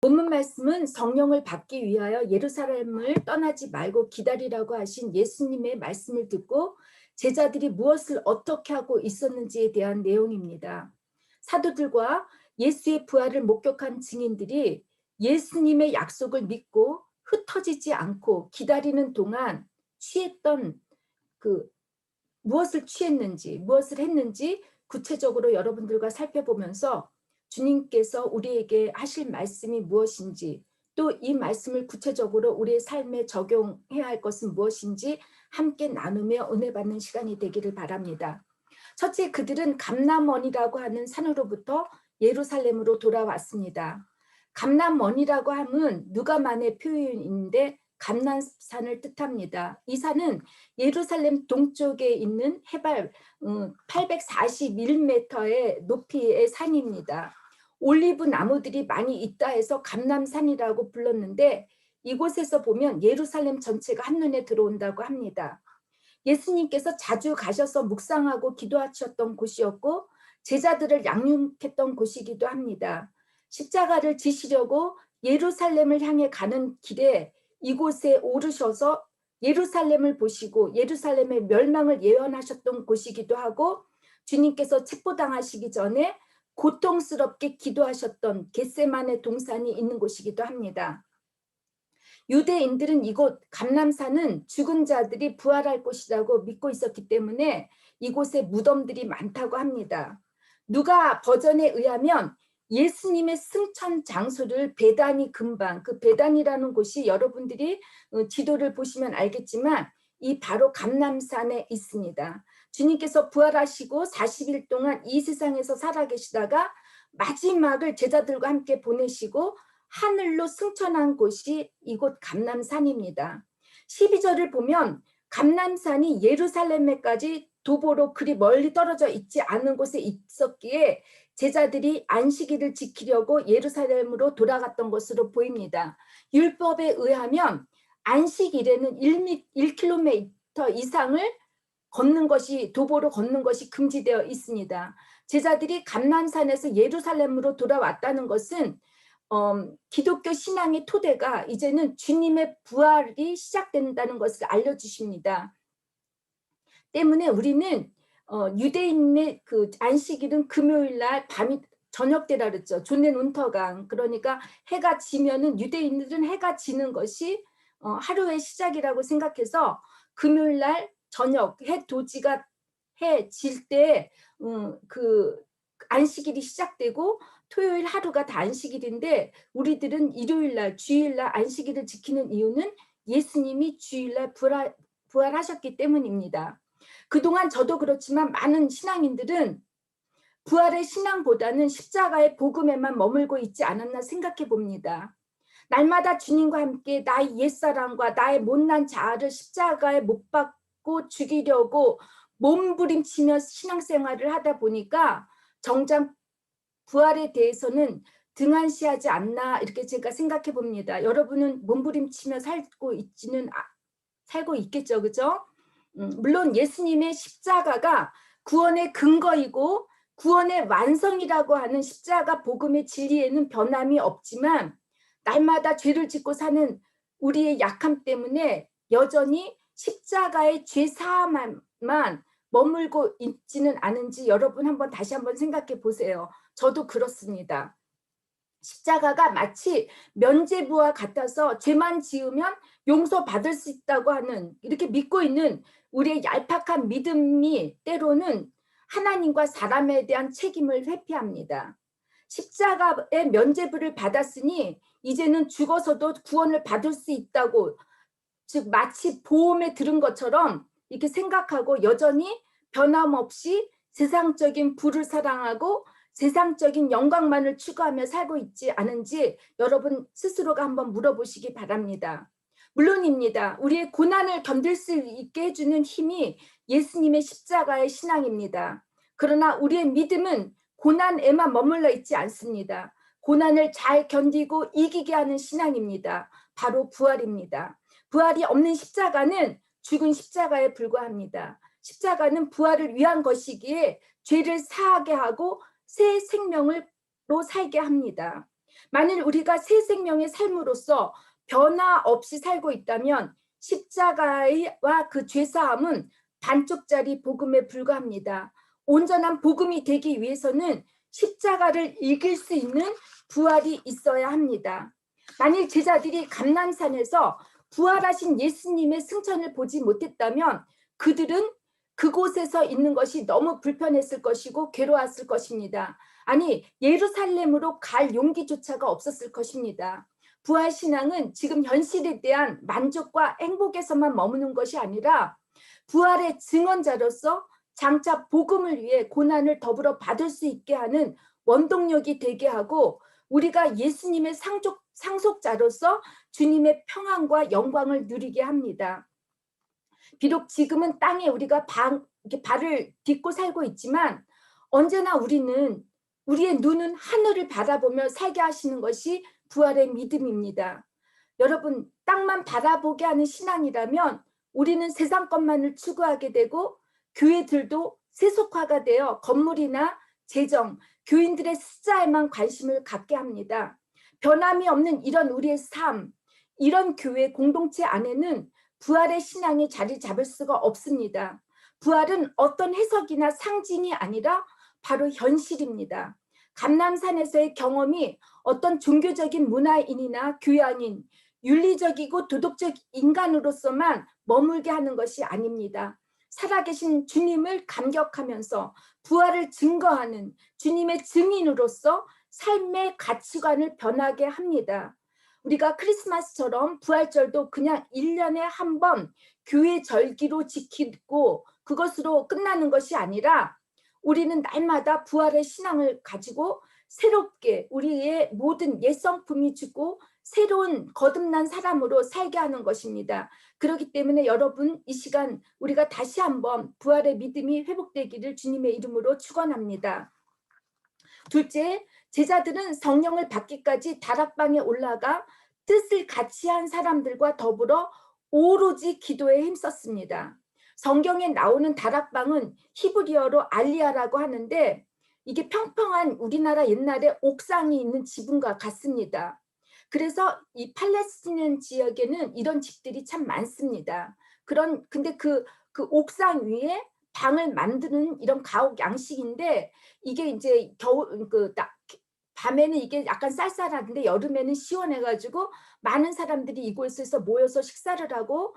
본문 말씀은 성령을 받기 위하여 예루살렘을 떠나지 말고 기다리라고 하신 예수님의 말씀을 듣고 제자들이 무엇을 어떻게 하고 있었는지에 대한 내용입니다. 사도들과 예수의 부활을 목격한 증인들이 예수님의 약속을 믿고 흩어지지 않고 기다리는 동안 취했던 그 무엇을 취했는지, 무엇을 했는지 구체적으로 여러분들과 살펴보면서 주님께서 우리에게 하실 말씀이 무엇인지, 또 이 말씀을 구체적으로 우리의 삶에 적용해야 할 것은 무엇인지 함께 나누며 은혜 받는 시간이 되기를 바랍니다. 첫째, 그들은 감람원이라고 하는 산으로부터 예루살렘으로 돌아왔습니다. 감람원이라고 함은 누가만의 표현인데 감람산을 뜻합니다. 이 산은 예루살렘 동쪽에 있는 해발 841m의 높이의 산입니다. 올리브 나무들이 많이 있다 해서 감람산이라고 불렀는데 이곳에서 보면 예루살렘 전체가 한눈에 들어온다고 합니다. 예수님께서 자주 가셔서 묵상하고 기도하셨던 곳이었고 제자들을 양육했던 곳이기도 합니다. 십자가를 지시려고 예루살렘을 향해 가는 길에 이곳에 오르셔서 예루살렘을 보시고 예루살렘의 멸망을 예언하셨던 곳이기도 하고 주님께서 책보당하시기 전에 고통스럽게 기도하셨던 겟세마네 동산이 있는 곳이기도 합니다. 유대인들은 이곳 감람산은 죽은 자들이 부활할 곳이라고 믿고 있었기 때문에 이곳에 무덤들이 많다고 합니다. 누가 버전에 의하면 예수님의 승천 장소를 베다니 근방, 그 베다니라는 곳이 여러분들이 지도를 보시면 알겠지만 이 바로 감람산에 있습니다. 주님께서 부활하시고 40일 동안 이 세상에서 살아계시다가 마지막을 제자들과 함께 보내시고 하늘로 승천한 곳이 이곳 감람산입니다. 12절을 보면 감람산이 예루살렘에까지 도보로 그리 멀리 떨어져 있지 않은 곳에 있었기에 제자들이 안식일을 지키려고 예루살렘으로 돌아갔던 것으로 보입니다. 율법에 의하면 안식일에는 1km 이상을 걷는 것이 도보로 걷는 것이 금지되어 있습니다. 제자들이 감람산에서 예루살렘으로 돌아왔다는 것은 기독교 신앙의 토대가 이제는 주님의 부활이 시작된다는 것을 알려주십니다. 때문에 우리는 유대인의 그 안식일은 금요일 날 밤이 저녁 때라 그랬죠. 존넨 운터강. 그러니까 해가 지면은 유대인들은 해가 지는 것이 하루의 시작이라고 생각해서 금요일 날 저녁 해 도지가 해 질 때 그 안식일이 시작되고 토요일 하루가 다 안식일인데 우리들은 일요일 날 주일 날 안식일을 지키는 이유는 예수님이 주일 날 부활하셨기 때문입니다. 그동안 저도 그렇지만 많은 신앙인들은 부활의 신앙보다는 십자가의 복음에만 머물고 있지 않았나 생각해 봅니다. 날마다 주님과 함께 나의 옛사람과 나의 못난 자아를 십자가에 못 박고 죽이려고 몸부림치며 신앙생활을 하다 보니까 정작 부활에 대해서는 등한시하지 않나 이렇게 제가 생각해 봅니다. 여러분은 몸부림치며 살고 있겠죠, 그죠? 물론 예수님의 십자가가 구원의 근거이고 구원의 완성이라고 하는 십자가 복음의 진리에는 변함이 없지만 날마다 죄를 짓고 사는 우리의 약함 때문에 여전히 십자가의 죄 사함만 머물고 있지는 않은지 여러분 다시 한번 생각해 보세요. 저도 그렇습니다. 십자가가 마치 면죄부와 같아서 죄만 지으면 용서받을 수 있다고 하는 이렇게 믿고 있는 우리의 얄팍한 믿음이 때로는 하나님과 사람에 대한 책임을 회피합니다. 십자가의 면죄부를 받았으니 이제는 죽어서도 구원을 받을 수 있다고 즉 마치 보험에 들은 것처럼 이렇게 생각하고 여전히 변함없이 세상적인 부를 사랑하고 세상적인 영광만을 추구하며 살고 있지 않은지 여러분 스스로가 한번 물어보시기 바랍니다. 물론입니다. 우리의 고난을 견딜 수 있게 해주는 힘이 예수님의 십자가의 신앙입니다. 그러나 우리의 믿음은 고난에만 머물러 있지 않습니다. 고난을 잘 견디고 이기게 하는 신앙입니다. 바로 부활입니다. 부활이 없는 십자가는 죽은 십자가에 불과합니다. 십자가는 부활을 위한 것이기에 죄를 사하게 하고 새 생명으로 살게 합니다. 만일 우리가 새 생명의 삶으로서 변화 없이 살고 있다면 십자가와 그 죄사함은 반쪽짜리 복음에 불과합니다. 온전한 복음이 되기 위해서는 십자가를 이길 수 있는 부활이 있어야 합니다. 만일 제자들이 감람산에서 부활하신 예수님의 승천을 보지 못했다면 그들은 그곳에서 있는 것이 너무 불편했을 것이고 괴로웠을 것입니다. 아니, 예루살렘으로 갈 용기조차가 없었을 것입니다. 부활신앙은 지금 현실에 대한 만족과 행복에서만 머무는 것이 아니라 부활의 증언자로서 장차 복음을 위해 고난을 더불어 받을 수 있게 하는 원동력이 되게 하고 우리가 예수님의 상속자로서 주님의 평안과 영광을 누리게 합니다. 비록 지금은 땅에 우리가 이렇게 발을 딛고 살고 있지만 언제나 우리의 눈은 하늘을 바라보며 살게 하시는 것이 부활의 믿음입니다. 여러분, 땅만 바라보게 하는 신앙이라면 우리는 세상 것만을 추구하게 되고 교회들도 세속화가 되어 건물이나 재정, 교인들의 숫자에만 관심을 갖게 합니다. 변함이 없는 이런 우리의 삶, 이런 교회 공동체 안에는 부활의 신앙이 자리 잡을 수가 없습니다. 부활은 어떤 해석이나 상징이 아니라 바로 현실입니다. 감람산에서의 경험이 어떤 종교적인 문화인이나 교양인, 윤리적이고 도덕적 인간으로서만 머물게 하는 것이 아닙니다. 살아계신 주님을 감격하면서 부활을 증거하는 주님의 증인으로서 삶의 가치관을 변하게 합니다. 우리가 크리스마스처럼 부활절도 그냥 1년에 한 번 교회 절기로 지키고 그것으로 끝나는 것이 아니라 우리는 날마다 부활의 신앙을 가지고 새롭게 우리의 모든 옛성품이 죽고 새로운 거듭난 사람으로 살게 하는 것입니다. 그렇기 때문에 여러분, 이 시간 우리가 다시 한번 부활의 믿음이 회복되기를 주님의 이름으로 축원합니다. 둘째, 제자들은 성령을 받기까지 다락방에 올라가 뜻을 같이 한 사람들과 더불어 오로지 기도에 힘썼습니다. 성경에 나오는 다락방은 히브리어로 알리아라고 하는데 이게 평평한 우리나라 옛날에 옥상이 있는 지붕과 같습니다. 그래서 이 팔레스티나 지역에는 이런 집들이 참 많습니다. 근데 그 옥상 위에 방을 만드는 이런 가옥 양식인데 이게 이제 밤에는 이게 약간 쌀쌀한데 여름에는 시원해가지고 많은 사람들이 이곳에서 모여서 식사를 하고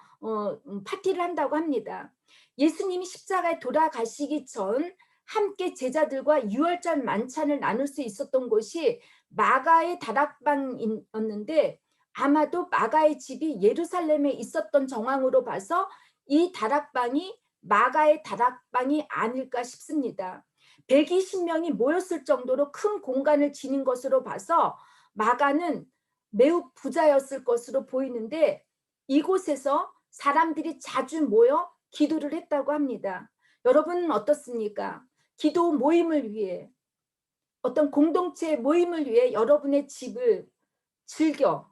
파티를 한다고 합니다. 예수님이 십자가에 돌아가시기 전 함께 제자들과 유월절 만찬을 나눌 수 있었던 곳이 마가의 다락방이었는데 아마도 마가의 집이 예루살렘에 있었던 정황으로 봐서 이 다락방이 마가의 다락방이 아닐까 싶습니다. 120명이 모였을 정도로 큰 공간을 지닌 것으로 봐서 마가는 매우 부자였을 것으로 보이는데 이곳에서 사람들이 자주 모여 기도를 했다고 합니다. 여러분은 어떻습니까? 기도 모임을 위해 어떤 공동체 모임을 위해 여러분의 집을 즐겨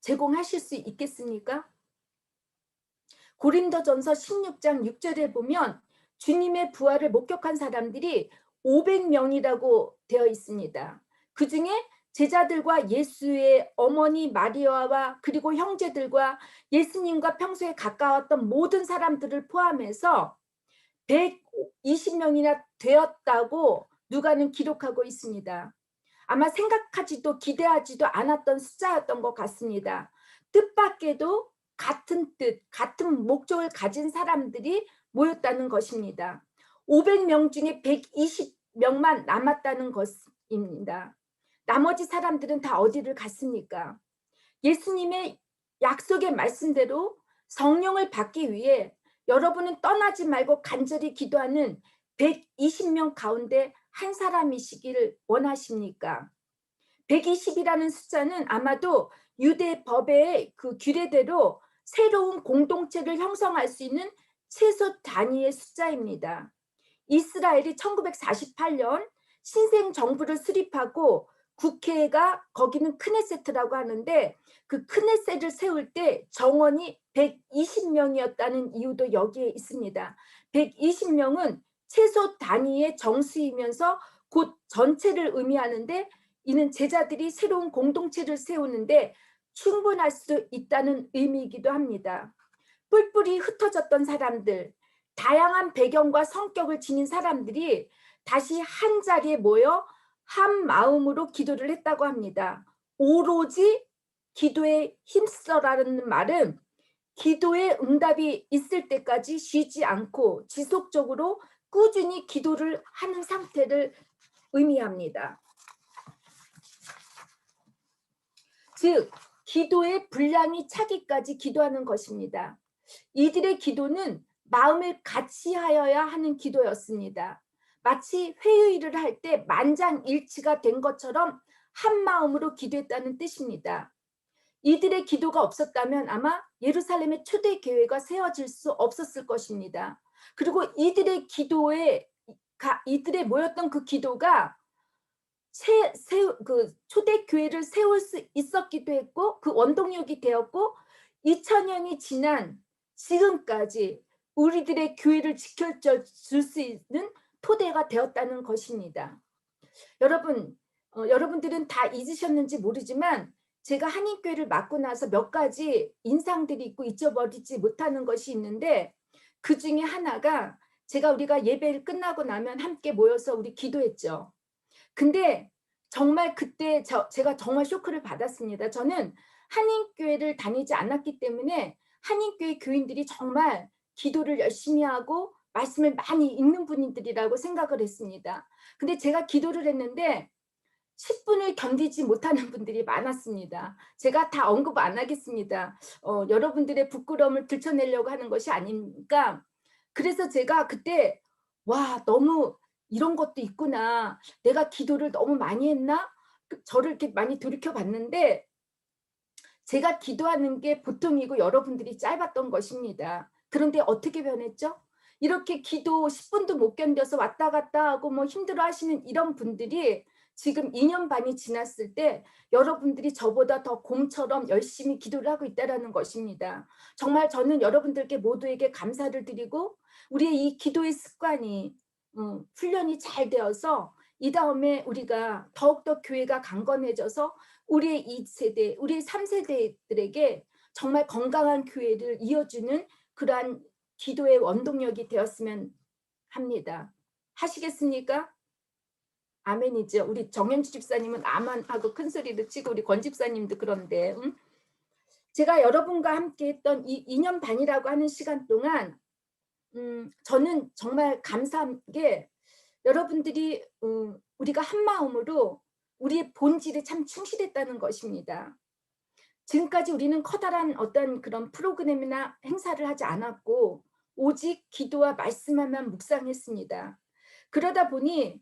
제공하실 수 있겠습니까? 고린도전서 16장 6절에 보면 주님의 부활을 목격한 사람들이 500명이라고 되어 있습니다. 그 중에 제자들과 예수의 어머니 마리아와 그리고 형제들과 예수님과 평소에 가까웠던 모든 사람들을 포함해서 120명이나 되었다고 누가는 기록하고 있습니다. 아마 생각하지도 기대하지도 않았던 숫자였던 것 같습니다. 뜻밖에도 같은 뜻, 같은 목적을 가진 사람들이 모였다는 것입니다. 500명 중에 120명만 남았다는 것입니다. 나머지 사람들은 다 어디를 갔습니까? 예수님의 약속의 말씀대로 성령을 받기 위해 여러분은 떠나지 말고 간절히 기도하는 120명 가운데 한 사람이시길 원하십니까? 120이라는 숫자는 아마도 유대 법의 그 규례대로 새로운 공동체를 형성할 수 있는 최소 단위의 숫자입니다. 이스라엘이 1948년 신생 정부를 수립하고 국회가 거기는 크네세트라고 하는데 그 크네세트를 세울 때 정원이 120명이었다는 이유도 여기에 있습니다. 120명은 최소 단위의 정수이면서 곧 전체를 의미하는데, 이는 제자들이 새로운 공동체를 세우는데 충분할 수 있다는 의미이기도 합니다. 뿔뿔이 흩어졌던 사람들, 다양한 배경과 성격을 지닌 사람들이 다시 한 자리에 모여 한 마음으로 기도를 했다고 합니다. 오로지 기도에 힘써라는 말은 기도의 응답이 있을 때까지 쉬지 않고 지속적으로 꾸준히 기도를 하는 상태를 의미합니다. 즉, 기도의 분량이 차기까지 기도하는 것입니다. 이들의 기도는 마음을 같이 하여야 하는 기도였습니다. 마치 회의를 할 때 만장일치가 된 것처럼 한 마음으로 기도했다는 뜻입니다. 이들의 기도가 없었다면 아마 예루살렘의 초대 교회가 세워질 수 없었을 것입니다. 그리고 이들의 모였던 그 기도가 그 초대 교회를 세울 수 있었기도 했고, 그 원동력이 되었고, 2000년이 지난 지금까지 우리들의 교회를 지켜줄 수 있는 토대가 되었다는 것입니다. 여러분, 여러분들은 다 잊으셨는지 모르지만 제가 한인교회를 맡고 나서 몇 가지 인상들이 있고 잊어버리지 못하는 것이 있는데, 그 중에 하나가 우리가 예배를 끝나고 나면 함께 모여서 우리 기도했죠. 근데 정말 그때 제가 정말 쇼크를 받았습니다. 저는 한인교회를 다니지 않았기 때문에 한인교회 교인들이 정말 기도를 열심히 하고 말씀을 많이 읽는 분들이라고 생각을 했습니다. 근데 제가 기도를 했는데 10분을 견디지 못하는 분들이 많았습니다. 제가 다 언급 안 하겠습니다. 여러분들의 부끄러움을 들춰내려고 하는 것이 아니니까. 그래서 제가 그때 와, 너무 이런 것도 있구나. 내가 기도를 너무 많이 했나? 저를 이렇게 많이 돌이켜 봤는데 제가 기도하는 게 보통이고 여러분들이 짧았던 것입니다. 그런데 어떻게 변했죠? 이렇게 기도 10분도 못 견뎌서 왔다 갔다 하고 뭐 힘들어 하시는 이런 분들이 지금 2년 반이 지났을 때 여러분들이 저보다 더 곰처럼 열심히 기도를 하고 있다는 것입니다. 정말 저는 여러분들께 모두에게 감사를 드리고, 우리의 이 기도의 습관이 훈련이 잘 되어서 이 다음에 우리가 더욱더 교회가 강건해져서 우리의 2세대, 우리의 3세대들에게 정말 건강한 교회를 이어주는 그러한 기도의 원동력이 되었으면 합니다. 하시겠습니까? 아멘이죠. 우리 정현주 집사님은 아멘하고 큰 소리를 치고, 우리 권 집사님도 그런데 제가 여러분과 함께 했던 이 2년 반이라고 하는 시간 동안 저는 정말 감사한 게 여러분들이 우리가 한 마음으로 우리의 본질에 참 충실했다는 것입니다. 지금까지 우리는 커다란 어떤 그런 프로그램이나 행사를 하지 않았고 오직 기도와 말씀만 묵상했습니다. 그러다 보니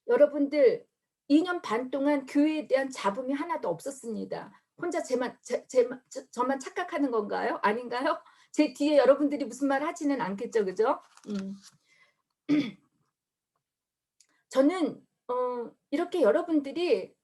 여러분들 2년 반 동안 교회에 대한 잡음이 하나도 없었습니다. 혼자 저만 착각하는 건가요? 아닌가요? 제 뒤에 여러분들이 무슨 말 하지는 않겠죠, 그죠? 저는 이렇게 여러분들이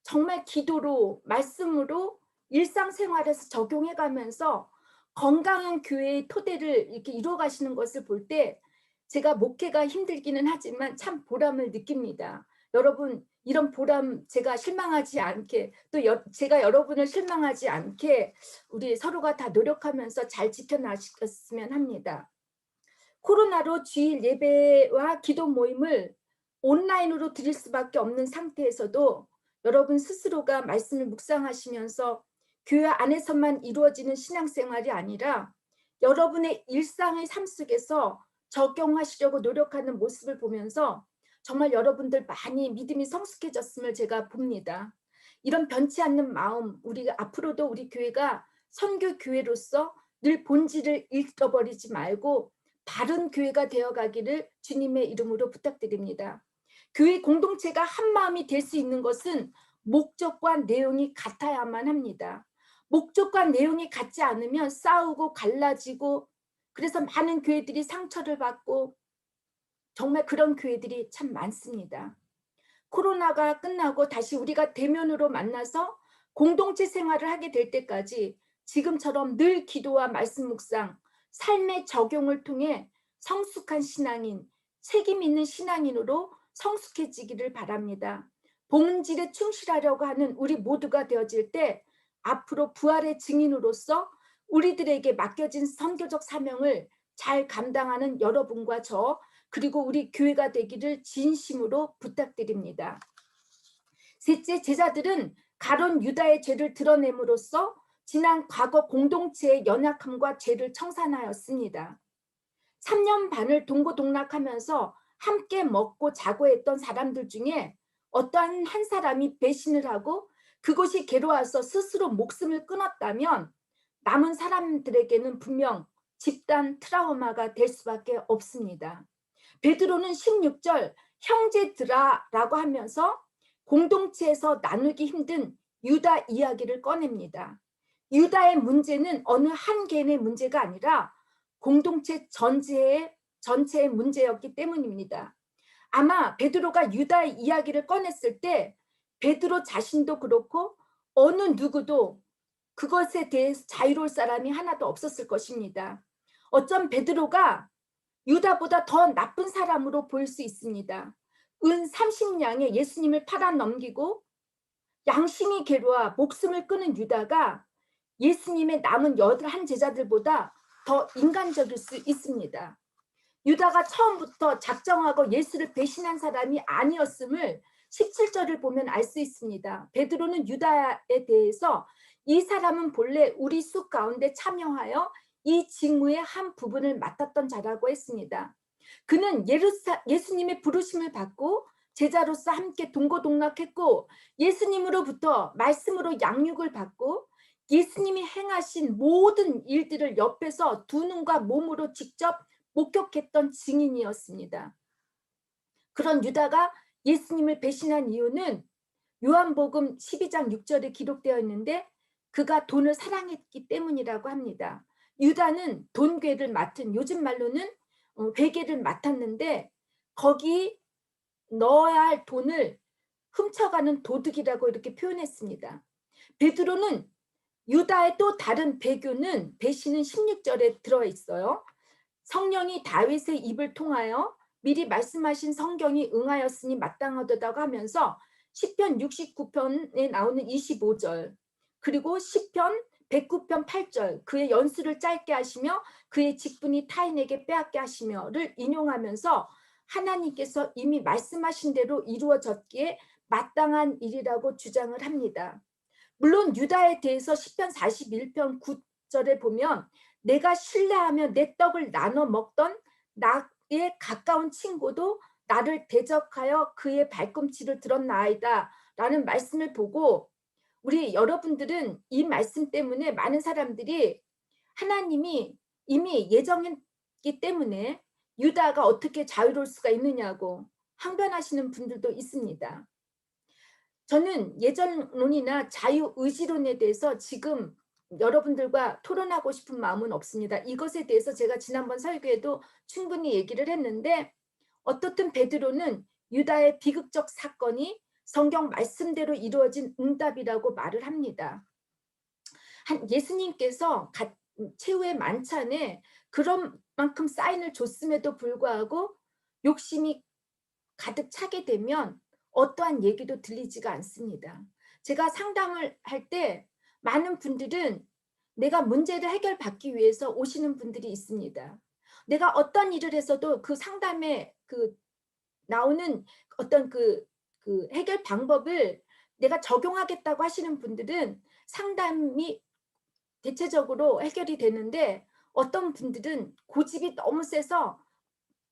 정말 기도로, 말씀으로 일상생활에서 적용해가면서 건강한 교회의 토대를 이렇게 이루어가시는 것을 볼 때 제가 목회가 힘들기는 하지만 참 보람을 느낍니다. 여러분, 이런 보람 제가 실망하지 않게, 또 제가 여러분을 실망하지 않게 우리 서로가 다 노력하면서 잘 지켜나셨으면 합니다. 코로나로 주일 예배와 기도 모임을 온라인으로 드릴 수밖에 없는 상태에서도 여러분 스스로가 말씀을 묵상하시면서 교회 안에서만 이루어지는 신앙생활이 아니라 여러분의 일상의 삶 속에서 적용하시려고 노력하는 모습을 보면서 정말 여러분들 많이 믿음이 성숙해졌음을 제가 봅니다. 이런 변치 않는 마음, 우리가 앞으로도 우리 교회가 선교 교회로서 늘 본질을 잃어버리지 말고 바른 교회가 되어가기를 주님의 이름으로 부탁드립니다. 교회 공동체가 한 마음이 될 수 있는 것은 목적과 내용이 같아야만 합니다. 목적과 내용이 같지 않으면 싸우고 갈라지고, 그래서 많은 교회들이 상처를 받고 정말 그런 교회들이 참 많습니다. 코로나가 끝나고 다시 우리가 대면으로 만나서 공동체 생활을 하게 될 때까지 지금처럼 늘 기도와 말씀 묵상, 삶의 적용을 통해 성숙한 신앙인, 책임 있는 신앙인으로 성숙해지기를 바랍니다. 본질에 충실하려고 하는 우리 모두가 되어질 때 앞으로 부활의 증인으로서 우리들에게 맡겨진 선교적 사명을 잘 감당하는 여러분과 저 그리고 우리 교회가 되기를 진심으로 부탁드립니다. 셋째, 제자들은 가론 유다의 죄를 드러냄으로써 지난 과거 공동체의 연약함과 죄를 청산하였습니다. 3년 반을 동고동락하면서 함께 먹고 자고 했던 사람들 중에 어떠한 한 사람이 배신을 하고 그것이 괴로워서 스스로 목숨을 끊었다면 남은 사람들에게는 분명 집단 트라우마가 될 수밖에 없습니다. 베드로는 16절 형제들아라고 하면서 공동체에서 나누기 힘든 유다 이야기를 꺼냅니다. 유다의 문제는 어느 한 개인의 문제가 아니라 공동체 전체의 문제였기 때문입니다. 아마 베드로가 유다의 이야기를 꺼냈을 때 베드로 자신도 그렇고 어느 누구도 그것에 대해서 자유로울 사람이 하나도 없었을 것입니다. 어쩜 베드로가 유다보다 더 나쁜 사람으로 보일 수 있습니다. 은 30냥에 예수님을 팔아 넘기고 양심이 괴로워 목숨을 끊은 유다가 예수님의 남은 11 제자들보다 더 인간적일 수 있습니다. 유다가 처음부터 작정하고 예수를 배신한 사람이 아니었음을 17절을 보면 알 수 있습니다. 베드로는 유다에 대해서 이 사람은 본래 우리 수 가운데 참여하여 이 직무의 한 부분을 맡았던 자라고 했습니다. 그는 예수님의 부르심을 받고 제자로서 함께 동고동락했고 예수님으로부터 말씀으로 양육을 받고 예수님이 행하신 모든 일들을 옆에서 두 눈과 몸으로 직접 목격했던 증인이었습니다. 그런 유다가 예수님을 배신한 이유는 요한복음 12장 6절에 기록되어 있는데 그가 돈을 사랑했기 때문이라고 합니다. 유다는 돈괴를 맡은 요즘 말로는 회계를 맡았는데 거기 넣어야 할 돈을 훔쳐가는 도둑이라고 이렇게 표현했습니다. 베드로는 유다의 또 다른 배신은 16절에 들어있어요. 성령이 다윗의 입을 통하여 미리 말씀하신 성경이 응하였으니 마땅하다고 하면서 시편 69편에 나오는 25절 그리고 시편 109편 8절 그의 연수를 짧게 하시며 그의 직분이 타인에게 빼앗게 하시며를 인용하면서 하나님께서 이미 말씀하신 대로 이루어졌기에 마땅한 일이라고 주장을 합니다. 물론 유다에 대해서 시편 41편 9절에 보면 내가 신뢰하며 내 떡을 나눠 먹던 나의 가까운 친구도 나를 대적하여 그의 발꿈치를 들었나이다 라는 말씀을 보고 우리 여러분들은 이 말씀 때문에 많은 사람들이 하나님이 이미 예정했기 때문에 유다가 어떻게 자유로울 수가 있느냐고 항변하시는 분들도 있습니다. 저는 예전론이나 자유의지론에 대해서 지금 여러분들과 토론하고 싶은 마음은 없습니다. 이것에 대해서 제가 지난번 설교에도 충분히 얘기를 했는데 어떻든 베드로는 유다의 비극적 사건이 성경 말씀대로 이루어진 응답이라고 말을 합니다. 예수님께서 최후의 만찬에 그런 만큼 사인을 줬음에도 불구하고 욕심이 가득 차게 되면 어떠한 얘기도 들리지가 않습니다. 제가 상담을 할 때 많은 분들은 내가 문제를 해결받기 위해서 오시는 분들이 있습니다. 내가 어떤 일을 해서도 그 상담에 나오는 어떤 그 해결 방법을 내가 적용하겠다고 하시는 분들은 상담이 대체적으로 해결이 되는데 어떤 분들은 고집이 너무 세서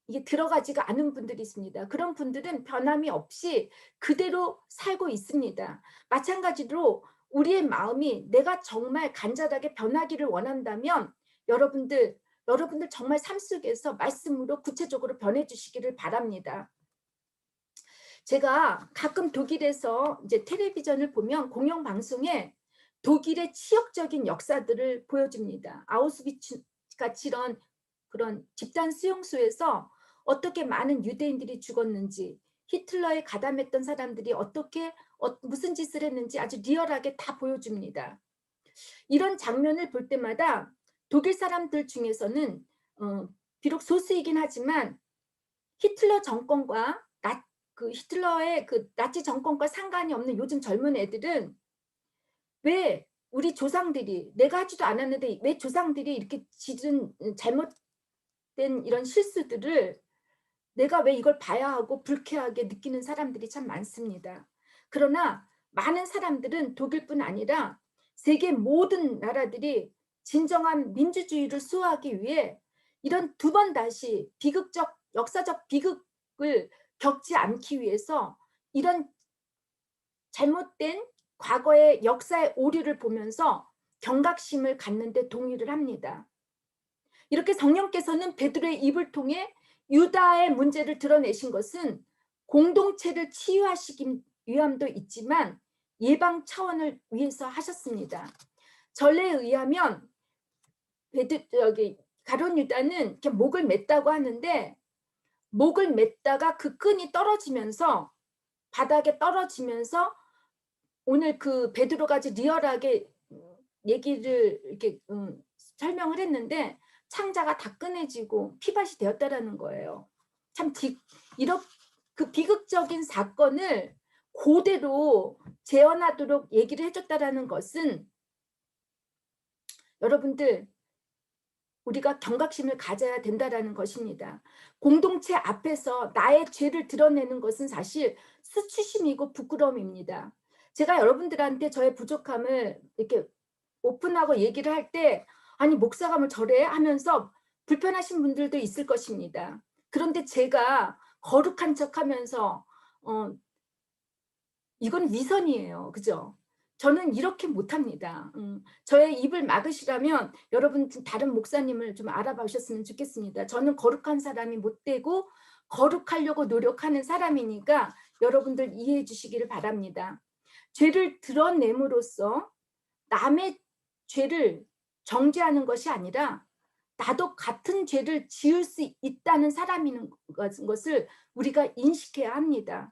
이게 들어가지가 않은 분들이 있습니다. 그런 분들은 변함이 없이 그대로 살고 있습니다. 마찬가지로 우리의 마음이 내가 정말 간절하게 변하기를 원한다면 여러분들 정말 삶 속에서 말씀으로 구체적으로 변해 주시기를 바랍니다. 제가 가끔 독일에서 이제 텔레비전을 보면 공영방송에 독일의 치욕적인 역사들을 보여줍니다. 아우슈비츠가 이런 그런 집단 수용소에서 어떻게 많은 유대인들이 죽었는지 히틀러에 가담했던 사람들이 어떻게 무슨 짓을 했는지 아주 리얼하게 다 보여줍니다. 이런 장면을 볼 때마다 독일 사람들 중에서는 비록 소수이긴 하지만 히틀러 정권과 그 히틀러의 그 나치 정권과 상관이 없는 요즘 젊은 애들은 왜 우리 조상들이 내가 하지도 않았는데 왜 조상들이 이렇게 지은 잘못된 이런 실수들을 내가 왜 이걸 봐야 하고 불쾌하게 느끼는 사람들이 참 많습니다. 그러나 많은 사람들은 독일뿐 아니라 세계 모든 나라들이 진정한 민주주의를 수호하기 위해 이런 두 번 다시 비극적 역사적 비극을 겪지 않기 위해서 이런 잘못된 과거의 역사의 오류를 보면서 경각심을 갖는 데 동의를 합니다. 이렇게 성령께서는 베드로의 입을 통해 유다의 문제를 드러내신 것은 공동체를 치유하시기 위함도 있지만 예방 차원을 위해서 하셨습니다. 전례에 의하면 가룟 유다는 이렇게 목을 맸다고 하는데 목을 맸다가 그 끈이 떨어지면서 바닥에 떨어지면서 오늘 그 베드로가 아주 리얼하게 얘기를 이렇게 설명을 했는데 창자가 다 끊어지고 피밭이 되었다라는 거예요. 참 이런 그 비극적인 사건을 그대로 재현하도록 얘기를 해줬다라는 것은 여러분들 우리가 경각심을 가져야 된다라는 것입니다. 공동체 앞에서 나의 죄를 드러내는 것은 사실 수치심이고 부끄러움입니다. 제가 여러분들한테 저의 부족함을 이렇게 오픈하고 얘기를 할 때 아니 목사가 뭐 저래 하면서 불편하신 분들도 있을 것입니다. 그런데 제가 거룩한 척하면서 이건 위선이에요. 그죠? 저는 이렇게 못합니다. 저의 입을 막으시라면 여러분 다른 목사님을 좀 알아봐 주셨으면 좋겠습니다. 저는 거룩한 사람이 못 되고 거룩하려고 노력하는 사람이니까 여러분들 이해해 주시기를 바랍니다. 죄를 드러냄으로써 남의 죄를 정죄하는 것이 아니라 나도 같은 죄를 지을 수 있다는 사람인 것을 우리가 인식해야 합니다.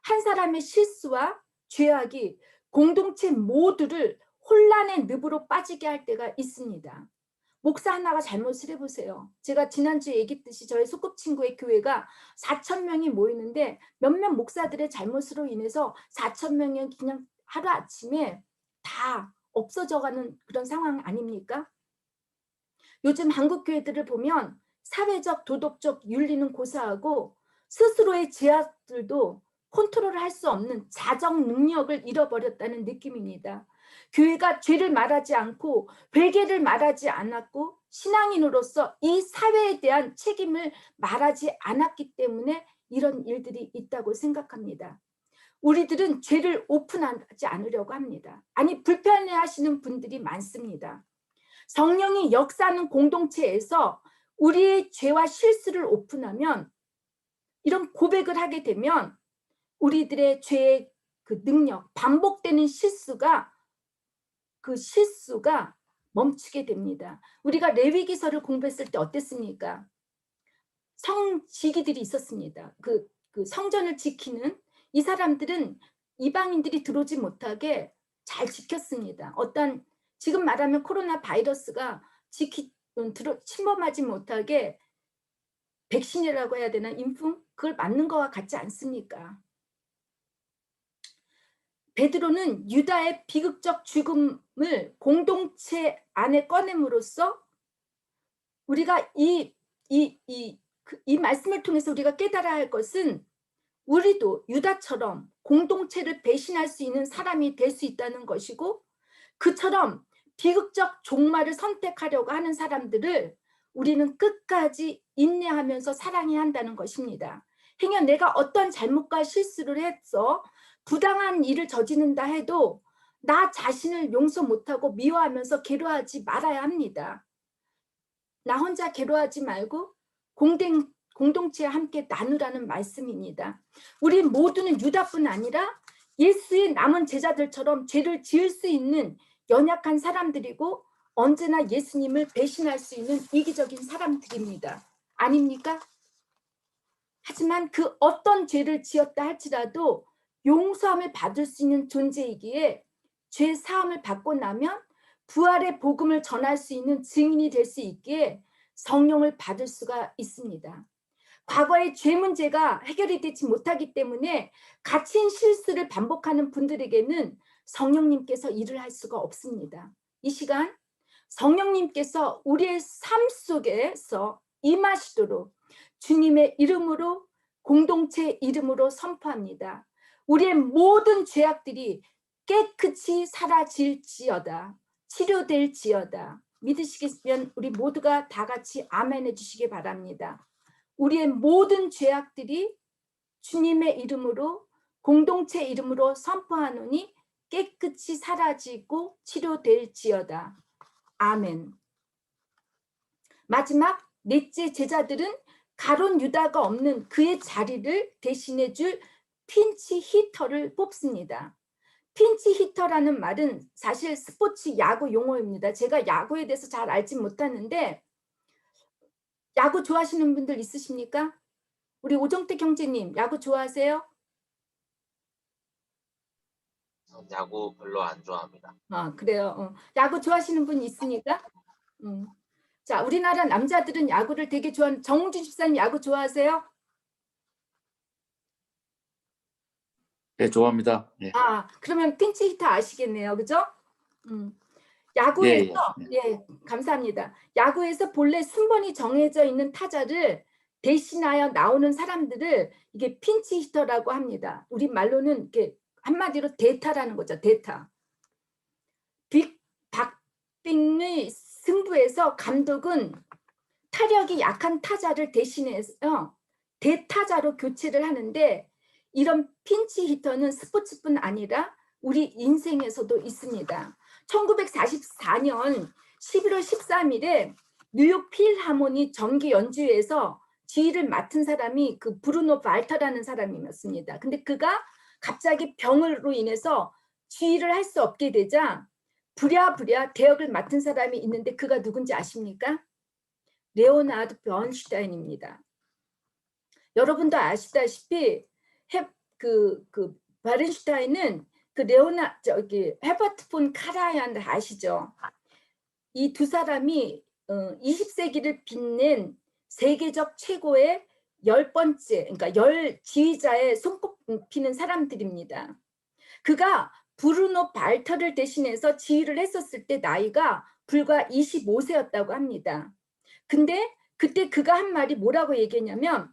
한 사람의 실수와 죄악이 공동체 모두를 혼란의 늪으로 빠지게 할 때가 있습니다. 목사 하나가 잘못을 해보세요. 제가 지난주에 얘기했듯이 저희 소꿉친구의 교회가 4,000명이 모이는데 몇몇 목사들의 잘못으로 인해서 4,000명이 그냥 하루아침에 다 없어져가는 그런 상황 아닙니까? 요즘 한국 교회들을 보면 사회적 도덕적 윤리는 고사하고 스스로의 죄악들도 컨트롤을 할 수 없는 자정 능력을 잃어버렸다는 느낌입니다. 교회가 죄를 말하지 않고 회개를 말하지 않았고 신앙인으로서 이 사회에 대한 책임을 말하지 않았기 때문에 이런 일들이 있다고 생각합니다. 우리들은 죄를 오픈하지 않으려고 합니다. 아니 불편해하시는 분들이 많습니다. 성령이 역사하는 공동체에서 우리의 죄와 실수를 오픈하면 이런 고백을 하게 되면 우리들의 죄의 그 능력, 반복되는 그 실수가 멈추게 됩니다. 우리가 레위기서를 공부했을 때 어땠습니까? 성지기들이 있었습니다. 그 성전을 지키는 이 사람들은 이방인들이 들어오지 못하게 잘 지켰습니다. 어떤 지금 말하면 코로나 바이러스가 침범하지 못하게 백신이라고 해야 되나 인품 그걸 맞는 거와 같지 않습니까? 베드로는 유다의 비극적 죽음을 공동체 안에 꺼냄으로써 우리가 이 말씀을 통해서 우리가 깨달아야 할 것은 우리도 유다처럼 공동체를 배신할 수 있는 사람이 될 수 있다는 것이고 그처럼 비극적 종말을 선택하려고 하는 사람들을 우리는 끝까지 인내하면서 사랑해야 한다는 것입니다. 행여 내가 어떤 잘못과 실수를 해서 부당한 일을 저지른다 해도 나 자신을 용서 못하고 미워하면서 괴로워하지 말아야 합니다. 나 혼자 괴로워하지 말고 공동체와 함께 나누라는 말씀입니다. 우리 모두는 유다뿐 아니라 예수의 남은 제자들처럼 죄를 지을 수 있는 연약한 사람들이고 언제나 예수님을 배신할 수 있는 이기적인 사람들입니다. 아닙니까? 하지만 그 어떤 죄를 지었다 할지라도 용서함을 받을 수 있는 존재이기에 죄 사함을 받고 나면 부활의 복음을 전할 수 있는 증인이 될 수 있기에 성령을 받을 수가 있습니다. 과거의 죄 문제가 해결이 되지 못하기 때문에 갇힌 실수를 반복하는 분들에게는 성령님께서 일을 할 수가 없습니다. 이 시간 성령님께서 우리의 삶 속에서 임하시도록 주님의 이름으로, 공동체 이름으로 선포합니다. 우리의 모든 죄악들이 깨끗이 사라질지어다. 치료될지어다. 믿으시겠으면 우리 모두가 다 같이 아멘 해주시기 바랍니다. 우리의 모든 죄악들이 주님의 이름으로, 공동체 이름으로 선포하노니 깨끗이 사라지고 치료될지어다. 아멘. 마지막 넷째, 제자들은 가룟 유다가 없는 그의 자리를 대신해 줄 핀치 히터를 뽑습니다. 핀치 히터라는 말은 사실 스포츠 야구 용어입니다. 제가 야구에 대해서 잘 알지 못하는데, 야구 좋아하시는 분들 있으십니까? 우리 오정택 형제님, 야구 좋아하세요? 야구 별로 안 좋아합니다. 아, 그래요. 야구 좋아하시는 분 있습니까? 자, 우리나라 남자들은 야구를 되게 좋아하는, 정웅준 집사님 야구 좋아하세요? 네, 좋아합니다. 네. 아, 그러면 핀치 히터 아시겠네요. 그죠? 야구에서, 예, 감사합니다. 야구에서 본래 순번이 정해져 있는 타자를 대신하여 나오는 사람들을 이게 핀치 히터라고 합니다. 우리 말로는 이렇게 한마디로 대타라는 거죠. 대타. 박빙의 승부에서 감독은 타력이 약한 타자를 대신해서 대타자로 교체를 하는데, 이런 핀치 히터는 스포츠뿐 아니라 우리 인생에서도 있습니다. 1944년 11월 13일에 뉴욕 필하모니 정기 연주회에서 지휘를 맡은 사람이 그 브루노 발터라는 사람이었습니다. 근데 그가 갑자기 병으로 인해서 지휘를 할 수 없게 되자 부랴부랴 대역을 맡은 사람이 있는데, 그가 누군지 아십니까? 레오나르드 번슈타인입니다. 여러분도 아시다시피 바른슈타인은 헤버트 폰 카라얀 아시죠? 이 두 사람이 20세기를 빛낸 세계적 최고의 10번째, 그러니까 10지휘자에 손꼽히는 사람들입니다. 그가 브루노 발터를 대신해서 지휘를 했었을 때 나이가 불과 25세였다고 합니다. 근데 그때 그가 한 말이 뭐라고 얘기했냐면,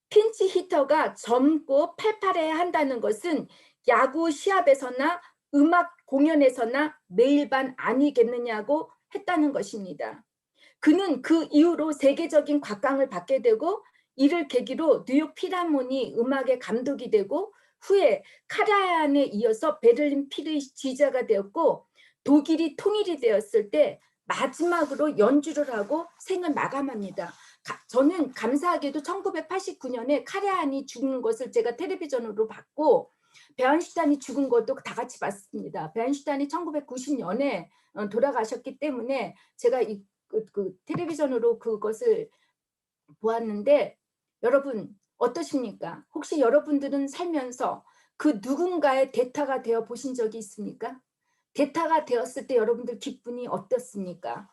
핀치 히터가 젊고 팔팔해야 한다는 것은 야구 시합에서나 음악 공연에서나 매일 반 아니겠느냐고 했다는 것입니다. 그는 그 이후로 세계적인 곽광을 받게 되고, 이를 계기로 뉴욕 필하모니 음악의 감독이 되고, 후에 카라얀에 이어서 베를린 필의 지휘자가 되었고, 독일이 통일이 되었을 때 마지막으로 연주를 하고 생을 마감합니다. 저는 감사하게도 1989년에 카라얀이 죽은 것을 제가 텔레비전으로 봤고, 베른슈타인이 죽은 것도 다 같이 봤습니다. 베른슈타인이 1990년에 돌아가셨기 때문에 제가 텔레비전으로 그것을 보았는데, 여러분 어떠십니까? 혹시 여러분들은 살면서 그 누군가의 대타가 되어 보신 적이 있습니까? 대타가 되었을 때 여러분들 기분이 어떻습니까?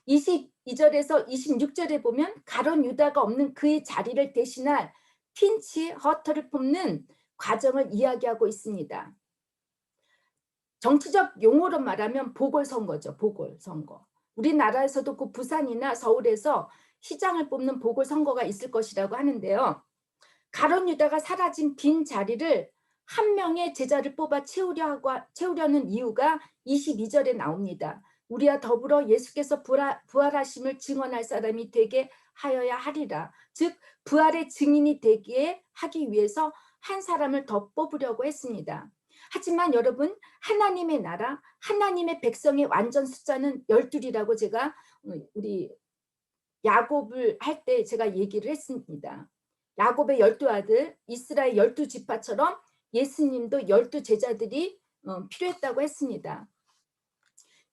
22절에서 26절에 보면 가룟 유다가 없는 그의 자리를 대신할 핀치 허터를 뽑는 과정을 이야기하고 있습니다. 정치적 용어로 말하면 보궐선거죠. 보궐선거. 우리나라에서도 그 부산이나 서울에서 시장을 뽑는 보궐선거가 있을 것이라고 하는데요. 가룟 유다가 사라진 빈 자리를 한 명의 제자를 뽑아 채우려는 이유가 22절에 나옵니다. 우리와 더불어 예수께서 부활하심을 증언할 사람이 되게 하여야 하리라. 즉 부활의 증인이 되게 하기 위해서 한 사람을 더 뽑으려고 했습니다. 하지만 여러분, 하나님의 나라, 하나님의 백성의 완전 숫자는 12이라고 제가 우리 야곱을 할 때 제가 얘기를 했습니다. 야곱의 12아들, 이스라엘 12지파처럼 예수님도 12제자들이 필요했다고 했습니다.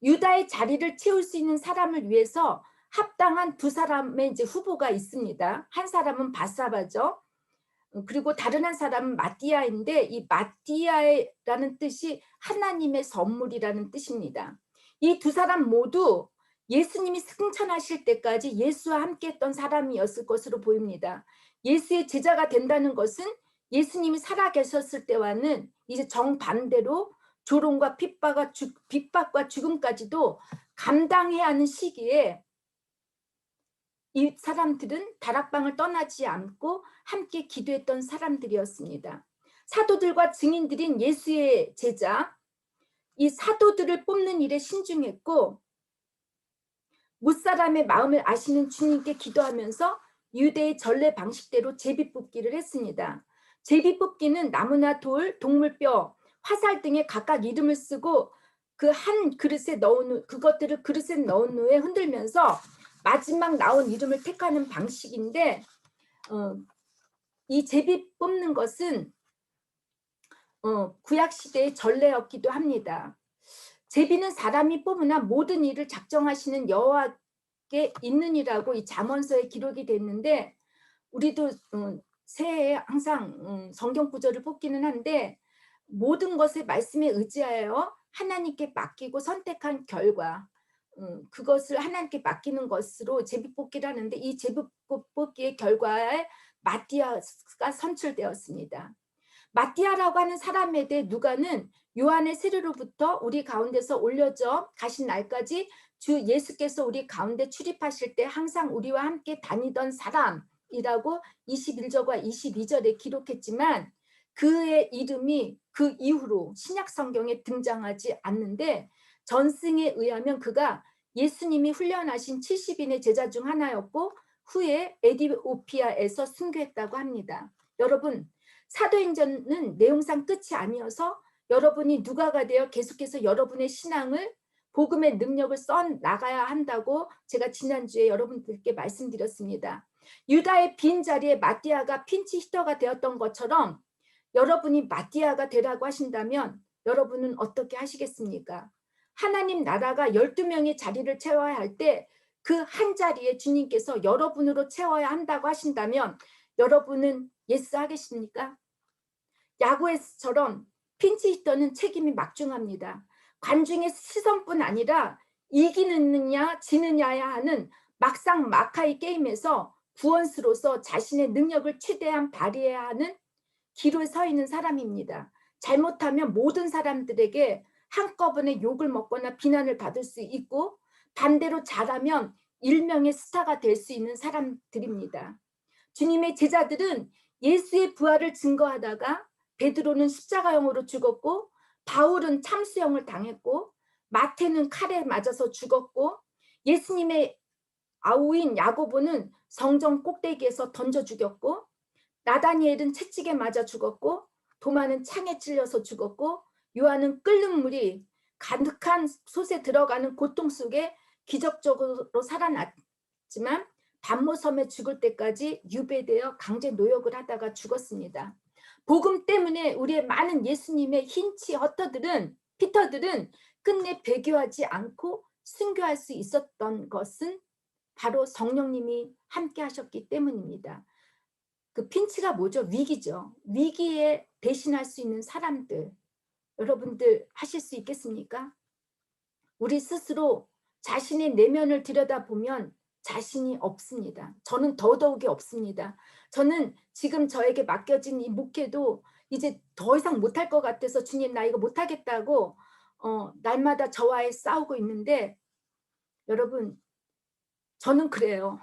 유다의 자리를 채울 수 있는 사람을 위해서 합당한 두 사람의 이제 후보가 있습니다. 한 사람은 바사바죠. 그리고 다른 한 사람은 마띠아인데, 이 마띠아라는 뜻이 하나님의 선물이라는 뜻입니다. 이 두 사람 모두 예수님이 승천하실 때까지 예수와 함께 했던 사람이었을 것으로 보입니다. 예수의 제자가 된다는 것은 예수님이 살아계셨을 때와는 이제 정반대로 조롱과 핍박과 죽음까지도 감당해야 하는 시기에 이 사람들은 다락방을 떠나지 않고 함께 기도했던 사람들이었습니다. 사도들과 증인들인 예수의 제자, 이 사도들을 뽑는 일에 신중했고 무사람의 마음을 아시는 주님께 기도하면서 유대의 전례 방식대로 제비뽑기를 했습니다. 제비뽑기는 나무나 돌, 동물뼈, 화살 등에 각각 이름을 쓰고 그 한 그릇에 넣은 그것들을 그릇에 넣은 후에 흔들면서 마지막 나온 이름을 택하는 방식인데 이 제비 뽑는 것은 구약 시대의 전례였기도 합니다. 제비는 사람이 뽑으나 모든 일을 작정하시는 여호와께 있느니라고 이 잠언서에 기록이 됐는데 우리도 새해에 항상 성경 구절을 뽑기는 한데 모든 것을 말씀에 의지하여 하나님께 맡기고 선택한 결과 그것을 하나님께 맡기는 것으로 제비뽑기를 하는데 이 제비뽑기의 결과에 마띠아가 선출되었습니다. 마띠아라고 하는 사람에 대해 누가는 요한의 세례로부터 우리 가운데서 올려져 가신 날까지 주 예수께서 우리 가운데 출입하실 때 항상 우리와 함께 다니던 사람이라고 21절과 22절에 기록했지만 그의 이름이 그 이후로 신약 성경에 등장하지 않는데 전승에 의하면 그가 예수님이 훈련하신 70인의 제자 중 하나였고 후에 에디오피아에서 순교했다고 합니다. 여러분, 사도행전은 내용상 끝이 아니어서 여러분이 누가가 되어 계속해서 여러분의 신앙을 복음의 능력을 써 나가야 한다고 제가 지난주에 여러분들께 말씀드렸습니다. 유다의 빈 자리에 마띠아가 핀치 히터가 되었던 것처럼 여러분이 마띠아가 되라고 하신다면 여러분은 어떻게 하시겠습니까? 하나님 나라가 12명의 자리를 채워야 할 때 그 한 자리에 주님께서 여러분으로 채워야 한다고 하신다면 여러분은 예스 하겠습니까? 야구에서처럼 핀치히터는 책임이 막중합니다. 관중의 시선뿐 아니라 이기느냐 지느냐야 하는 막상 막하의 게임에서 구원수로서 자신의 능력을 최대한 발휘해야 하는 기로에 서 있는 사람입니다. 잘못하면 모든 사람들에게 한꺼번에 욕을 먹거나 비난을 받을 수 있고 반대로 잘하면 일명의 스타가 될 수 있는 사람들입니다. 주님의 제자들은 예수의 부활을 증거하다가 베드로는 십자가형으로 죽었고 바울은 참수형을 당했고 마태는 칼에 맞아서 죽었고 예수님의 아우인 야고보는 성전 꼭대기에서 던져 죽였고 나다니엘은 채찍에 맞아 죽었고 도마는 창에 찔려서 죽었고 요한은 끓는 물이 가득한 솥에 들어가는 고통 속에 기적적으로 살아났지만 반모섬에 죽을 때까지 유배되어 강제 노역을 하다가 죽었습니다. 복음 때문에 우리의 많은 예수님의 힌치 피터들은 끝내 배교하지 않고 순교할 수 있었던 것은 바로 성령님이 함께 하셨기 때문입니다. 그 핀치가 뭐죠? 위기죠. 위기에 대신할 수 있는 사람들 여러분들 하실 수 있겠습니까? 우리 스스로 자신의 내면을 들여다보면 자신이 없습니다. 저는 더더욱이 없습니다. 저는 지금 저에게 맡겨진 이 목회도 이제 더 이상 못할 것 같아서 주님 나 이거 못하겠다고 날마다 저와의 싸우고 있는데 여러분 저는 그래요.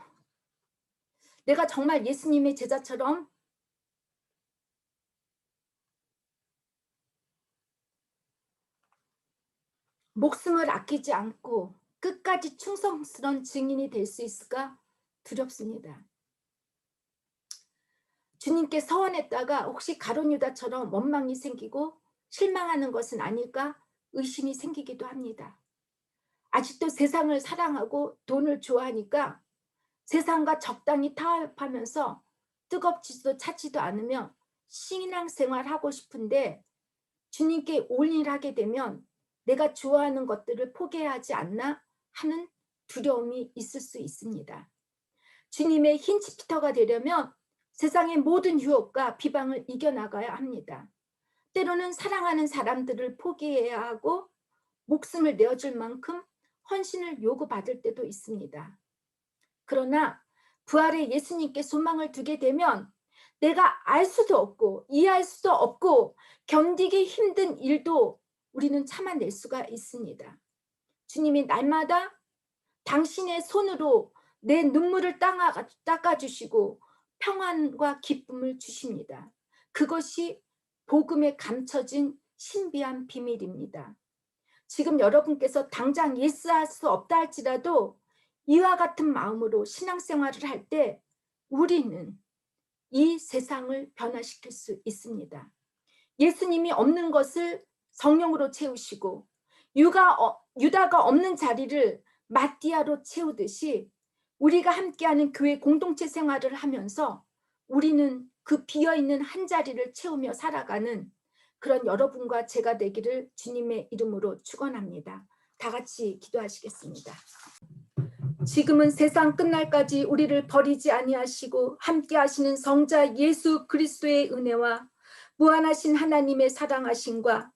내가 정말 예수님의 제자처럼 목숨을 아끼지 않고 끝까지 충성스러운 증인이 될 수 있을까 두렵습니다. 주님께 서원했다가 혹시 가룟 유다처럼 원망이 생기고 실망하는 것은 아닐까 의심이 생기기도 합니다. 아직도 세상을 사랑하고 돈을 좋아하니까 세상과 적당히 타협하면서 뜨겁지도 차지도 않으며 신앙생활 하고 싶은데 주님께 올인하게 되면 내가 좋아하는 것들을 포기해야 하지 않나 하는 두려움이 있을 수 있습니다. 주님의 힌치피터가 되려면 세상의 모든 유혹과 비방을 이겨나가야 합니다. 때로는 사랑하는 사람들을 포기해야 하고 목숨을 내어줄 만큼 헌신을 요구받을 때도 있습니다. 그러나 부활의 예수님께 소망을 두게 되면 내가 알 수도 없고 이해할 수도 없고 견디기 힘든 일도 우리는 참아낼 수가 있습니다. 주님이 날마다 당신의 손으로 내 눈물을 닦아주시고 평안과 기쁨을 주십니다. 그것이 복음에 감춰진 신비한 비밀입니다. 지금 여러분께서 당장 예스할 수 없다 할지라도 이와 같은 마음으로 신앙생활을 할 때 우리는 이 세상을 변화시킬 수 있습니다. 예수님이 없는 것을 성령으로 채우시고 유다가 없는 자리를 마띠아로 채우듯이 우리가 함께하는 교회 공동체 생활을 하면서 우리는 그 비어있는 한 자리를 채우며 살아가는 그런 여러분과 제가 되기를 주님의 이름으로 축원합니다. 다 같이 기도하시겠습니다. 지금은 세상 끝날까지 우리를 버리지 아니하시고 함께하시는 성자 예수 그리스도의 은혜와 무한하신 하나님의 사랑하심과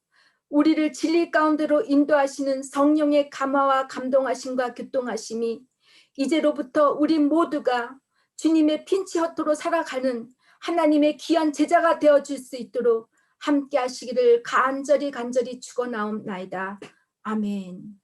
우리를 진리 가운데로 인도하시는 성령의 감화와 감동하심과 교통하심이 이제로부터 우리 모두가 주님의 핀치허토로 살아가는 하나님의 귀한 제자가 되어줄 수 있도록 함께 하시기를 간절히 축원하옵나이다. 아멘.